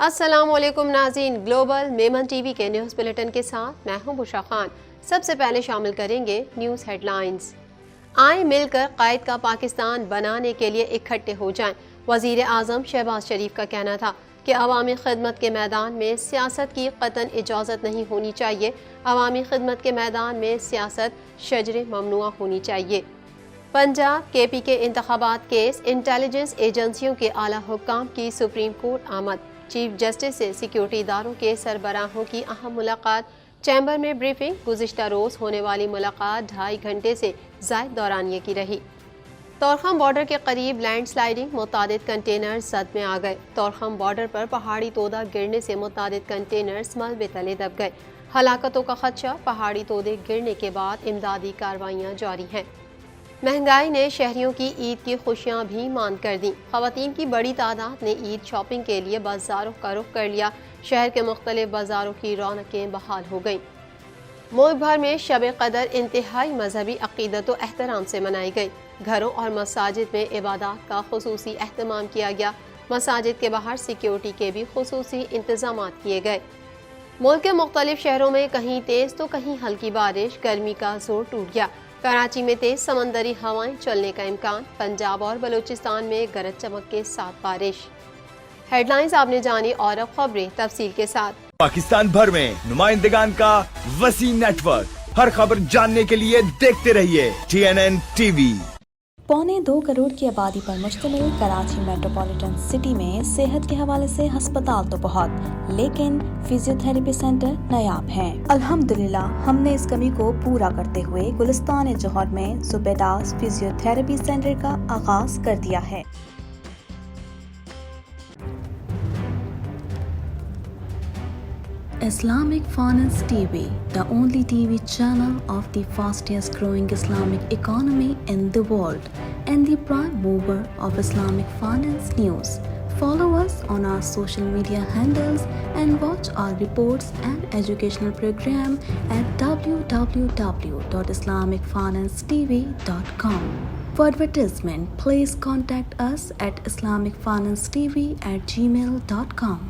السلام علیکم ناظرین، گلوبل میمن ٹی وی کے نیوز بلیٹن کے ساتھ میں ہوں بشرا خان۔ سب سے پہلے شامل کریں گے نیوز ہیڈ لائنز۔ آئیں مل کر قائد کا پاکستان بنانے کے لیے اکٹھے ہو جائیں۔ وزیر اعظم شہباز شریف کا کہنا تھا کہ عوامی خدمت کے میدان میں سیاست کی قطعاً اجازت نہیں ہونی چاہیے۔ عوامی خدمت کے میدان میں سیاست شجر ممنوع ہونی چاہیے۔ پنجاب کے پی کے انتخابات کیس، انٹیلیجنس ایجنسیوں کے اعلیٰ حکام کی سپریم کورٹ آمد۔ چیف جسٹس سے سیکیورٹی اداروں کے سربراہوں کی اہم ملاقات۔ چیمبر میں بریفنگ۔ گزشتہ روز ہونے والی ملاقات 2.5 گھنٹے سے زائد دورانیے کی رہی۔ طورخم بارڈر کے قریب لینڈ سلائیڈنگ، متعدد کنٹینرز زد میں آ گئے۔ طورخم بارڈر پر پہاڑی تودہ گرنے سے متعدد کنٹینرز ملبے تلے دب گئے۔ ہلاکتوں کا خدشہ، پہاڑی تودے گرنے کے بعد امدادی کارروائیاں جاری ہیں۔ مہنگائی نے شہریوں کی عید کی خوشیاں بھی ماند کر دیں۔ خواتین کی بڑی تعداد نے عید شاپنگ کے لیے بازاروں کا رخ کر لیا۔ شہر کے مختلف بازاروں کی رونقیں بحال ہو گئیں۔ ملک بھر میں شب قدر انتہائی مذہبی عقیدت و احترام سے منائی گئی۔ گھروں اور مساجد میں عبادات کا خصوصی اہتمام کیا گیا۔ مساجد کے باہر سیکیورٹی کے بھی خصوصی انتظامات کیے گئے۔ ملک کے مختلف شہروں میں کہیں تیز تو کہیں ہلکی بارش، گرمی کا زور ٹوٹ گیا۔ کراچی میں تیز سمندری ہوائیں چلنے کا امکان۔ پنجاب اور بلوچستان میں گرج چمک کے ساتھ بارش۔ ہیڈ لائنز آپ نے جانی اور اب خبریں تفصیل کے ساتھ۔ پاکستان بھر میں نمائندگان کا وسیع نیٹ ورک، ہر خبر جاننے کے لیے دیکھتے رہیے TNN TV۔ 1.25 کروڑ کی آبادی پر مشتمل کراچی میٹروپولیٹن سٹی میں صحت کے حوالے سے ہسپتال تو بہت، لیکن فزیو تھراپی سینٹر نایاب ہیں۔ الحمدللہ ہم نے اس کمی کو پورا کرتے ہوئے گلستان جوہر میں زبیداس فزیو تھراپی سینٹر کا آغاز کر دیا ہے۔ Islamic Finance TV, the only TV channel of the fastest growing Islamic economy in the world and the prime mover of Islamic finance news. Follow us on our social media handles and watch our reports and educational program at www.islamicfinancetv.com. For advertisement, please contact us at islamicfinancetv@gmail.com.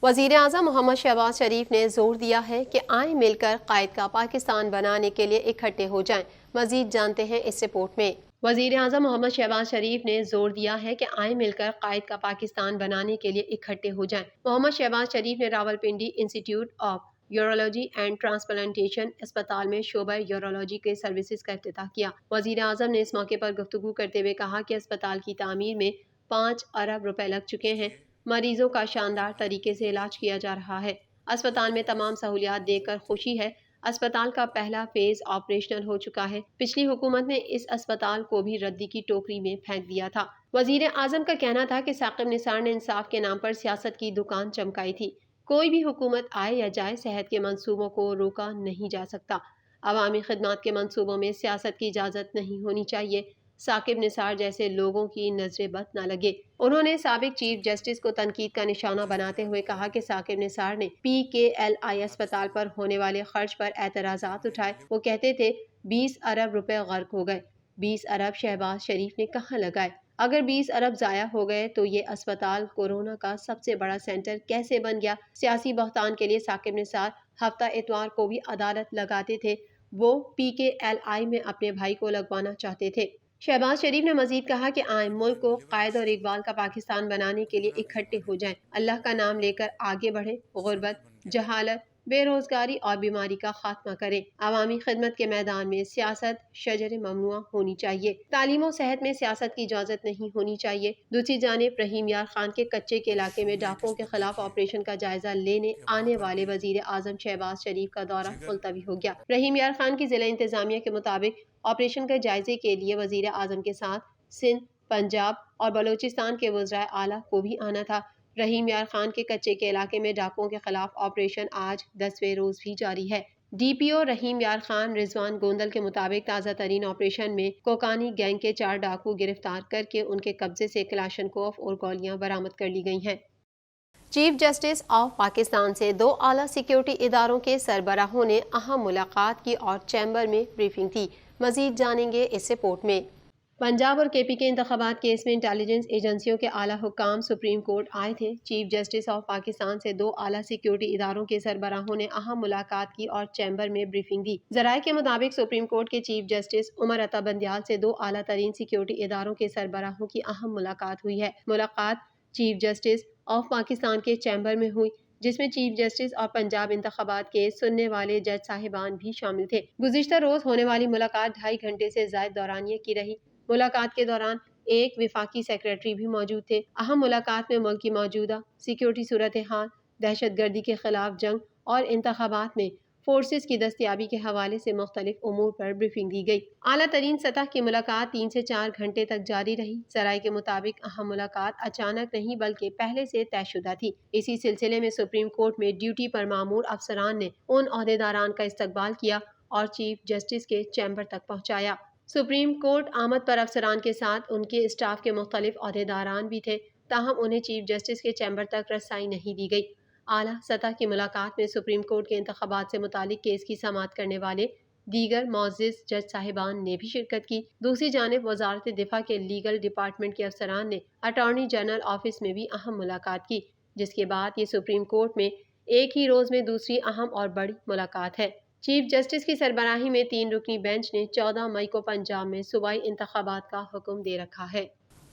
وزیر اعظم محمد شہباز شریف نے زور دیا ہے کہ آئیں مل کر قائد کا پاکستان بنانے کے لیے اکٹھے ہو جائیں۔ مزید جانتے ہیں اس رپورٹ میں۔ وزیر اعظم محمد شہباز شریف نے زور دیا ہے کہ آئیں مل کر قائد کا پاکستان بنانے کے لیے اکٹھے ہو جائیں۔ محمد شہباز شریف نے Rawalpindi institute of urology and transplantation اسپتال میں شعبہ یورولوجی کے سروسز کا افتتاح کیا۔ وزیر اعظم نے اس موقع پر گفتگو کرتے ہوئے کہا کہ اسپتال کی تعمیر میں 5 ارب روپے لگ چکے ہیں۔ مریضوں کا شاندار طریقے سے علاج کیا جا رہا ہے۔ اسپتال میں تمام سہولیات دیکھ کر خوشی ہے۔ اسپتال کا پہلا فیز آپریشنل ہو چکا ہے۔ پچھلی حکومت نے اس اسپتال کو بھی ردی کی ٹوکری میں پھینک دیا تھا۔ وزیر اعظم کا کہنا تھا کہ ثاقب نثار نے انصاف کے نام پر سیاست کی دکان چمکائی تھی۔ کوئی بھی حکومت آئے یا جائے، صحت کے منصوبوں کو روکا نہیں جا سکتا۔ عوامی خدمات کے منصوبوں میں سیاست کی اجازت نہیں ہونی چاہیے۔ ثاقب نثار جیسے لوگوں کی نظر بد نہ لگے۔ انہوں نے سابق چیف جسٹس کو تنقید کا نشانہ بناتے ہوئے کہا کہ ثاقب نثار نے PKLI اسپتال پر ہونے والے خرچ پر اعتراضات اٹھائے۔ وہ کہتے تھے 20 ارب روپے غرق ہو گئے۔ 20 ارب شہباز شریف نے کہاں لگائے؟ اگر 20 ارب ضائع ہو گئے تو یہ اسپتال کورونا کا سب سے بڑا سینٹر کیسے بن گیا؟ سیاسی بہتان کے لیے ثاقب نثار ہفتہ اتوار کو بھی عدالت لگاتے تھے۔ وہ PKLI میں اپنے بھائی کو لگوانا چاہتے تھے۔ شہباز شریف نے مزید کہا کہ آئیں ملک کو قائد اور اقبال کا پاکستان بنانے کے لیے اکٹھے ہو جائیں، اللہ کا نام لے کر آگے بڑھیں، غربت، جہالت، بے روزگاری اور بیماری کا خاتمہ کریں۔ عوامی خدمت کے میدان میں سیاست شجر ممنوع ہونی چاہیے۔ تعلیم و صحت میں سیاست کی اجازت نہیں ہونی چاہیے۔ دوسری جانب رحیم یار خان کے کچے کے علاقے میں ڈاکوؤں کے خلاف آپریشن کا جائزہ لینے آنے والے وزیر اعظم شہباز شریف کا دورہ ملتوی ہو گیا۔ رحیم یار خان کی ضلع انتظامیہ کے مطابق آپریشن کے جائزے کے لیے وزیر اعظم کے ساتھ سندھ، پنجاب اور بلوچستان کے وزرائے اعلیٰ کو بھی آنا تھا۔ رحیم یار خان کے کچے کے علاقے میں ڈاکوؤں کے خلاف آپریشن آج 10ویں روز بھی جاری ہے۔ DPO رحیم یار خان رضوان گوندل کے مطابق تازہ ترین آپریشن میں کوکانی گینگ کے 4 ڈاکو گرفتار کر کے ان کے قبضے سے کلاشنکوف اور گولیاں برآمد کر لی گئی ہیں۔ چیف جسٹس آف پاکستان سے 2 اعلیٰ سیکیورٹی اداروں کے سربراہوں نے اہم ملاقات کی اور چیمبر میں بریفنگ تھی۔ مزید جانیں گے اس رپورٹ میں۔ پنجاب اور KP کے انتخابات کیس میں انٹیلیجنس ایجنسیوں کے اعلیٰ حکام سپریم کورٹ آئے تھے۔ چیف جسٹس آف پاکستان سے 2 اعلیٰ سیکیورٹی اداروں کے سربراہوں نے اہم ملاقات کی اور چیمبر میں بریفنگ دی۔ ذرائع کے مطابق سپریم کورٹ کے چیف جسٹس عمر عطا بندیال سے 2 اعلیٰ ترین سیکیورٹی اداروں کے سربراہوں کی اہم ملاقات ہوئی ہے۔ ملاقات چیف جسٹس آف پاکستان کے چیمبر میں ہوئی، جس میں چیف جسٹس اور پنجاب انتخابات کے سننے والے جج صاحبان بھی شامل تھے۔ گزشتہ روز ہونے والی ملاقات 2.5 گھنٹے سے زائد دورانیے کی رہی۔ ملاقات کے دوران ایک وفاقی سیکریٹری بھی موجود تھے۔ اہم ملاقات میں ملک کی موجودہ سیکیورٹی صورتحال، دہشت گردی کے خلاف جنگ اور انتخابات میں فورسز کی دستیابی کے حوالے سے مختلف امور پر بریفنگ دی گئی۔ اعلیٰ ترین سطح کی ملاقات 3 سے 4 گھنٹے تک جاری رہی۔ ذرائع کے مطابق اہم ملاقات اچانک نہیں بلکہ پہلے سے طے شدہ تھی۔ اسی سلسلے میں سپریم کورٹ میں ڈیوٹی پر مامور افسران نے ان عہدیداران کا استقبال کیا اور چیف جسٹس کے چیمبر تک پہنچایا۔ سپریم کورٹ آمد پر افسران کے ساتھ ان کے اسٹاف کے مختلف عہدیداران بھی تھے، تاہم انہیں چیف جسٹس کے چیمبر تک رسائی نہیں دی گئی۔ اعلیٰ سطح کی ملاقات میں سپریم کورٹ کے انتخابات سے متعلق کیس کی سماعت کرنے والے دیگر معزز جج صاحبان نے بھی شرکت کی۔ دوسری جانب وزارت دفاع کے لیگل ڈپارٹمنٹ کے افسران نے اٹارنی جنرل آفس میں بھی اہم ملاقات کی، جس کے بعد یہ سپریم کورٹ میں ایک ہی روز میں دوسری اہم اور بڑی ملاقات ہے۔ چیف جسٹس کی سربراہی میں 3 رکنی بینچ نے 14 مئی کو پنجاب میں صوبائی انتخابات کا حکم دے رکھا ہے۔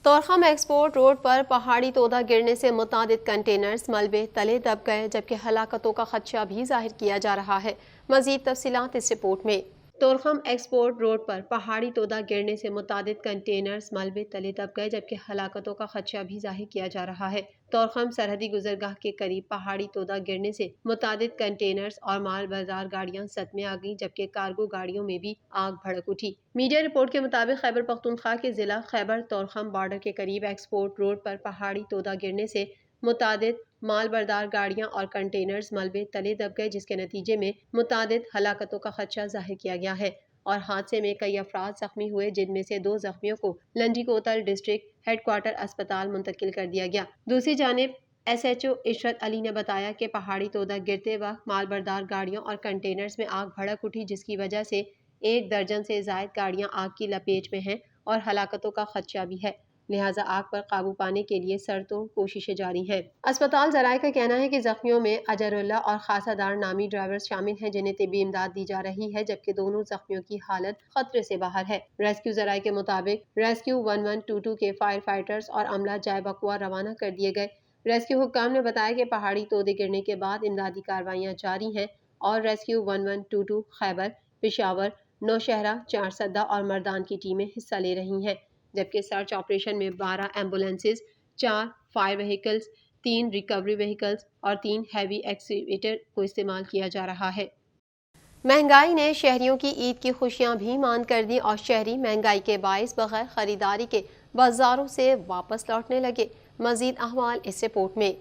طورخم ایکسپورٹ روڈ پر پہاڑی تودہ گرنے سے متعدد کنٹینرز ملبے تلے دب گئے، جبکہ ہلاکتوں کا خدشہ بھی ظاہر کیا جا رہا ہے۔ مزید تفصیلات اس رپورٹ میں۔ طورخم ایکسپورٹ روڈ پر پہاڑی تودہ گرنے سے متعدد کنٹینرز ملبے تلے دب گئے، جبکہ ہلاکتوں کا خدشہ بھی ظاہر کیا جا رہا ہے۔ طورخم سرحدی گزرگاہ کے قریب پہاڑی تودہ گرنے سے متعدد کنٹینرز اور مال بردار گاڑیاں زد میں آ گئیں، جبکہ کارگو گاڑیوں میں بھی آگ بھڑک اٹھی۔ میڈیا رپورٹ کے مطابق خیبر پختونخوا کے ضلع خیبر طورخم بارڈر کے قریب ایکسپورٹ روڈ پر پہاڑی تودہ گرنے سے متعدد مال بردار گاڑیاں اور کنٹینرز ملبے تلے دب گئے، جس کے نتیجے میں متعدد ہلاکتوں کا خدشہ ظاہر کیا گیا ہے اور حادثے میں کئی افراد زخمی ہوئے، جن میں سے 2 زخمیوں کو لنڈی کوتل ڈسٹرکٹ ہیڈ کوارٹر اسپتال منتقل کر دیا گیا۔ دوسری جانب SHO عشرت علی نے بتایا کہ پہاڑی تودہ گرتے وقت مال بردار گاڑیوں اور کنٹینرز میں آگ بھڑک اٹھی، جس کی وجہ سے 1 درجن سے زائد گاڑیاں آگ کی لپیٹ میں ہیں اور ہلاکتوں کا خدشہ بھی ہے، لہٰذا آگ پر قابو پانے کے لیے سرتوڑ کوششیں جاری ہیں۔ اسپتال ذرائع کا کہنا ہے کہ زخمیوں میں اجر اللہ اور خاصہ دار نامی ڈرائیورز شامل ہیں، جنہیں طبی امداد دی جا رہی ہے، جبکہ دونوں زخمیوں کی حالت خطرے سے باہر ہے۔ ریسکیو ذرائع کے مطابق ریسکیو 1122 کے فائر فائٹرز اور عملہ جائے بقوا روانہ کر دیے گئے۔ ریسکیو حکام نے بتایا کہ پہاڑی تودے گرنے کے بعد امدادی کارروائیاں جاری ہیں اور ریسکیو 1122 خیبر، پشاور، نوشہرہ، چارسدہ اور مردان کی ٹیمیں حصہ لے رہی ہیں، جبکہ سرچ آپریشن میں 12 ambulances, 4 fire vehicles, 3 recovery vehicles اور 3 ہیوی ایکسکیویٹر کو استعمال کیا جا رہا ہے۔ مہنگائی نے شہریوں کی عید کی خوشیاں بھی ماند کر دی اور شہری مہنگائی کے باعث بغیر خریداری کے بازاروں سے واپس لوٹنے لگے۔ مزید احوال اس رپورٹ میں۔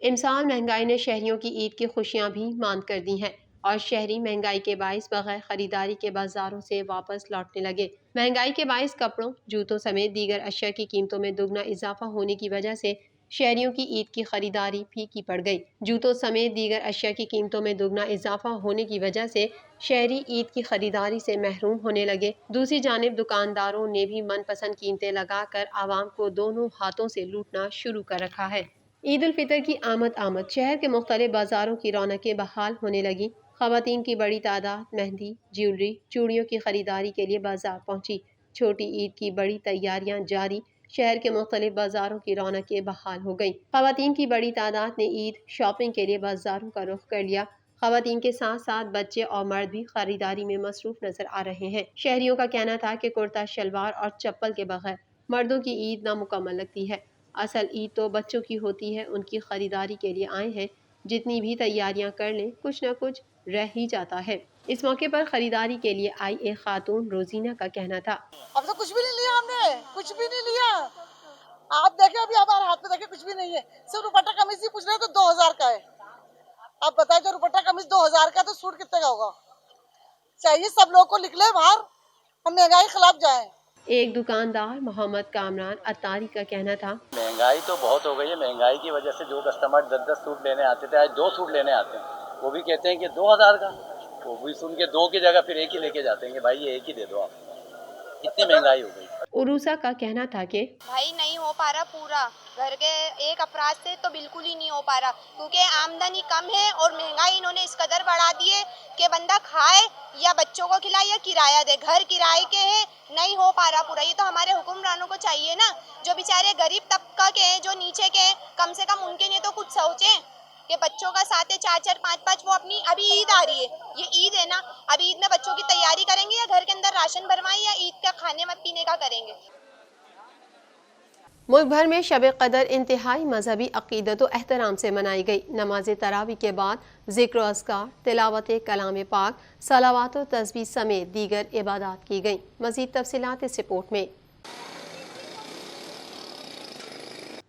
امسال مہنگائی نے شہریوں کی عید کی خوشیاں بھی ماند کر دی ہیں اور شہری مہنگائی کے باعث بغیر خریداری کے بازاروں سے واپس لوٹنے لگے۔ مہنگائی کے باعث کپڑوں، جوتوں سمیت دیگر اشیاء کی قیمتوں میں دگنا اضافہ ہونے کی وجہ سے شہریوں کی عید کی خریداری پھیکی پڑ گئی۔ جوتوں سمیت دیگر اشیاء کی قیمتوں میں دگنا اضافہ ہونے کی وجہ سے شہری عید کی خریداری سے محروم ہونے لگے۔ دوسری جانب دکانداروں نے بھی من پسند قیمتیں لگا کر عوام کو دونوں ہاتھوں سے لوٹنا شروع کر رکھا ہے۔ عید الفطر کی آمد شہر کے مختلف بازاروں کی رونقیں بحال ہونے لگی۔ خواتین کی بڑی تعداد مہندی، جیولری، چوڑیوں کی خریداری کے لیے بازار پہنچی۔ چھوٹی عید کی بڑی تیاریاں جاری، شہر کے مختلف بازاروں کی رونقیں بحال ہو گئیں۔ خواتین کی بڑی تعداد نے عید شاپنگ کے لیے بازاروں کا رخ کر لیا۔ خواتین کے ساتھ ساتھ بچے اور مرد بھی خریداری میں مصروف نظر آ رہے ہیں۔ شہریوں کا کہنا تھا کہ کرتا شلوار اور چپل کے بغیر مردوں کی عید نامکمل لگتی ہے۔ اصل عید تو بچوں کی ہوتی ہے، ان کی خریداری کے لیے آئے ہیں، جتنی بھی تیاریاں کر لیں کچھ نہ کچھ رہ ہی جاتا ہے۔ اس موقع پر خریداری کے لیے آئی ایک خاتون روزینہ کا کہنا تھا، اب تو کچھ بھی نہیں لیا ہم نے، کچھ بھی نہیں لیا۔ آپ دیکھیں ابھی ہمارے ہاتھ میں دیکھیں کچھ بھی نہیں ہے، صرف دوپٹہ قمیض ہی پوچھ رہے ہیں تو 2000 کا ہے۔ آپ بتائیں جو دوپٹہ قمیض 2000 کا ہے تو سوٹ کتنے کا ہوگا؟ چاہیے سب لوگ کو نکلے باہر، ہم مہنگائی خلاف جائیں۔ ایک دکاندار محمد کامران اتاری کا کہنا تھا، مہنگائی تو بہت ہو گئی ہے. مہنگائی کی وجہ سے جو کسٹمر 10 سوٹ لینے آتے تھے آج 2 سوٹ لینے آتے ہیں. وہ بھی کہتے ہیں کہ 2000 کا، وہ بھی سن کے 2 کی جگہ پھر 1 ہی لے کے جاتے ہیں کہ بھائی یہ 1 ہی دے دو آپ. اتنی مہنگائی ہو گئی. عروسہ کا کہنا تھا کہ بھائی نہیں ہو پا رہا پورا، گھر کے ایک افراد سے تو بالکل ہی نہیں ہو پا رہا، کیونکہ آمدنی کم ہے اور مہنگائی انہوں نے اس قدر بڑھا دی ہے کہ بندہ کھائے یا بچوں کو کھلائے یا کرایہ دے. گھر کرائے کے ہیں، نہیں ہو پا رہا پورا. یہ تو ہمارے حکمرانوں کو چاہیے نا، جو بیچارے غریب طبقہ کے ہیں، جو نیچے کے ہیں، کم سے کم ان کے لیے تو کچھ سوچیں کہ بچوں کا ساتھ ہے 4-4 5-5. وہ اپنی ابھی عید آ رہی ہے، یہ عید ہے نا، اب عید میں بچوں کی تیاری کریں گے یا گھر کے اندر راشن بھروائیں یا عید کا کھانے پینے کا کریں گے. ملک بھر میں شب قدر انتہائی مذہبی عقیدت و احترام سے منائی گئی. نماز تراویح کے بعد ذکر و اذکار، تلاوت کلام پاک، صلوات و تسبیح سمیت دیگر عبادات کی گئیں. مزید تفصیلات اس رپورٹ میں.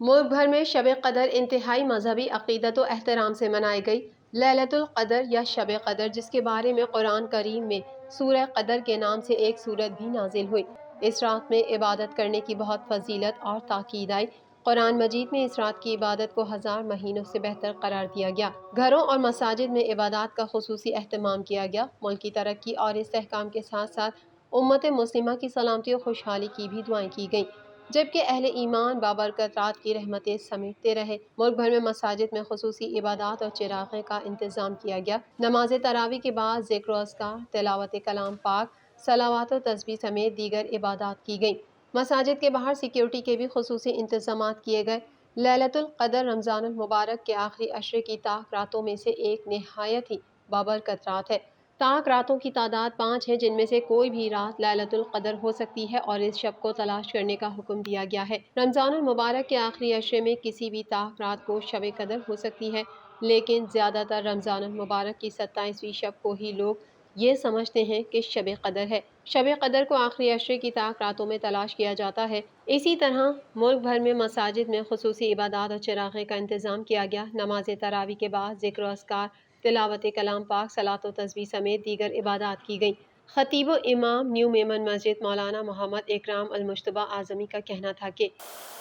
ملک بھر میں شب قدر انتہائی مذہبی عقیدت و احترام سے منائی گئی. لیلۃ القدر یا شب قدر، جس کے بارے میں قرآن کریم میں سورہ قدر کے نام سے ایک سورت بھی نازل ہوئی. اس رات میں عبادت کرنے کی بہت فضیلت اور تاکید آئی. قرآن مجید میں اس رات کی عبادت کو 1000 مہینوں سے بہتر قرار دیا گیا. گھروں اور مساجد میں عبادات کا خصوصی اہتمام کیا گیا. ملک کی ترقی اور استحکام کے ساتھ ساتھ امت مسلمہ کی سلامتی و خوشحالی کی بھی دعائیں کی گئیں، جبکہ اہل ایمان بابرکت رات کی رحمتیں سمیٹتے رہے. ملک بھر میں مساجد میں خصوصی عبادات اور چراغیں کا انتظام کیا گیا. نماز تراویح کے بعد ذکر و اذکار، تلاوت کلام پاک، صلوات و تسبیح سمیت دیگر عبادات کی گئیں. مساجد کے باہر سیکیورٹی کے بھی خصوصی انتظامات کیے گئے. لیلۃ القدر رمضان المبارک کے آخری عشرے کی طاق راتوں میں سے ایک نہایت ہی بابرکت رات ہے. طاق راتوں کی تعداد 5 ہے، جن میں سے کوئی بھی رات لیلۃ القدر ہو سکتی ہے اور اس شب کو تلاش کرنے کا حکم دیا گیا ہے. رمضان المبارک کے آخری عشرے میں کسی بھی طاق رات کو شب قدر ہو سکتی ہے، لیکن زیادہ تر رمضان المبارک کی 27ویں شب کو ہی لوگ یہ سمجھتے ہیں کہ شب قدر ہے. شب قدر کو آخری عشرے کی طاق راتوں میں تلاش کیا جاتا ہے. اسی طرح ملک بھر میں مساجد میں خصوصی عبادات اور چراغیں کا انتظام کیا گیا. نماز تراویح کے بعد ذکر و اذکار، تلاوت کلام پاک، صلاۃ و تسبیح سمیت دیگر عبادات کی گئیں. خطیب و امام نیو میمن مسجد مولانا محمد اکرام المجتبی اعظمی کا کہنا تھا کہ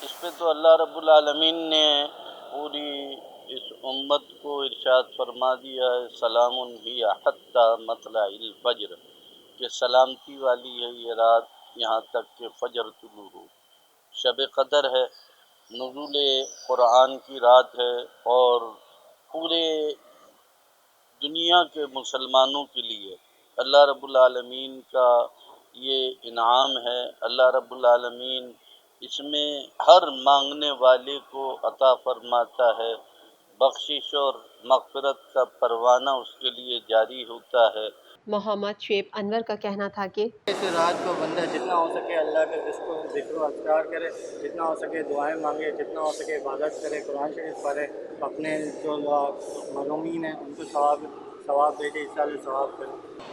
اس پہ تو اللہ رب العالمین نے پوری اس امت کو ارشاد فرما دیا ہے، سلام ہی حتی مطلع الفجر، کہ سلامتی والی ہے یہ رات یہاں تک کہ فجر طلوع ہو. شب قدر ہے، نزول قرآن کی رات ہے اور پورے دنیا کے مسلمانوں کے لیے اللہ رب العالمین کا یہ انعام ہے. اللہ رب العالمین اس میں ہر مانگنے والے کو عطا فرماتا ہے. بخشش اور مغفرت کا پروانہ اس کے لیے جاری ہوتا ہے. محمد شعیب انور کا کہنا تھا کہ اس رات کو بندہ جتنا ہو سکے اللہ کے ذکر و اذکار کرے، جتنا ہو سکے دعائیں مانگے، جتنا ہو سکے عبادت کرے، قرآن شریف پڑھے، اپنے جو مظلومین ہیں ان کو ثواب بھیجے، انشاءاللہ ثواب کرے.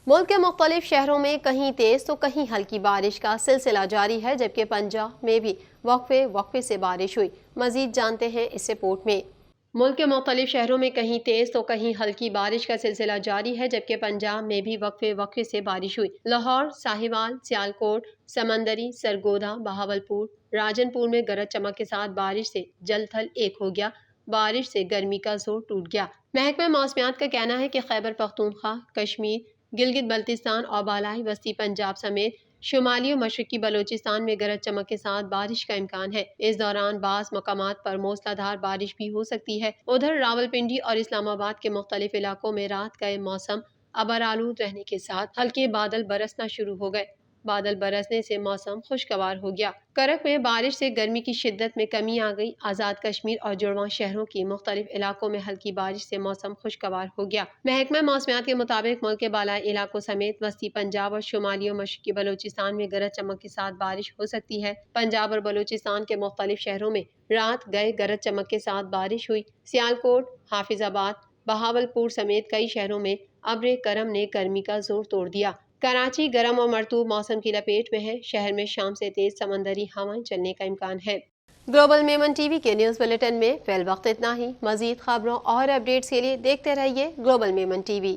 ملک کے مختلف شہروں میں کہیں تیز تو کہیں ہلکی بارش کا سلسلہ جاری ہے، جبکہ پنجاب میں بھی وقفے سے بارش ہوئی. مزید جانتے ہیں اس رپورٹ میں. ملک کے مختلف شہروں میں کہیں تیز تو کہیں ہلکی بارش کا سلسلہ جاری ہے، جبکہ پنجاب میں بھی وقفے سے بارش ہوئی. لاہور، ساہیوال، سیالکوٹ، سمندری، سرگودا، بہاولپور، راجن پور میں گرج چمک کے ساتھ بارش سے جل تھل ایک ہو گیا. بارش سے گرمی کا زور ٹوٹ گیا. محکمہ موسمیات کا کہنا ہے کہ خیبر پختونخوا، کشمیر، گلگت بلتستان اور بالائی وسطی پنجاب سمیت شمالی و مشرقی بلوچستان میں گرج چمک کے ساتھ بارش کا امکان ہے. اس دوران بعض مقامات پر موسلا دھار بارش بھی ہو سکتی ہے. ادھر راولپنڈی اور اسلام آباد کے مختلف علاقوں میں رات کا موسم ابرآلود رہنے کے ساتھ ہلکے بادل برسنا شروع ہو گئے. بادل برسنے سے موسم خوشگوار ہو گیا. کرک میں بارش سے گرمی کی شدت میں کمی آ گئی. آزاد کشمیر اور جڑواں شہروں کی مختلف علاقوں میں ہلکی بارش سے موسم خوشگوار ہو گیا. محکمہ موسمیات کے مطابق ملک کے بالائی علاقوں سمیت وسطی پنجاب اور شمالی و مشرقی بلوچستان میں گرج چمک کے ساتھ بارش ہو سکتی ہے. پنجاب اور بلوچستان کے مختلف شہروں میں رات گئے گرج چمک کے ساتھ بارش ہوئی. سیالکوٹ، حافظ آباد، بہاولپور سمیت کئی شہروں میں ابر کرم نے گرمی کا زور توڑ دیا. کراچی گرم اور مرطوب موسم کی لپیٹ میں ہے. شہر میں شام سے تیز سمندری ہوائیں چلنے کا امکان ہے. گلوبل میمن ٹی وی کے نیوز بلیٹن میں فی الوقت اتنا ہی. مزید خبروں اور اپڈیٹس کے لیے دیکھتے رہیے گلوبل میمن ٹی وی.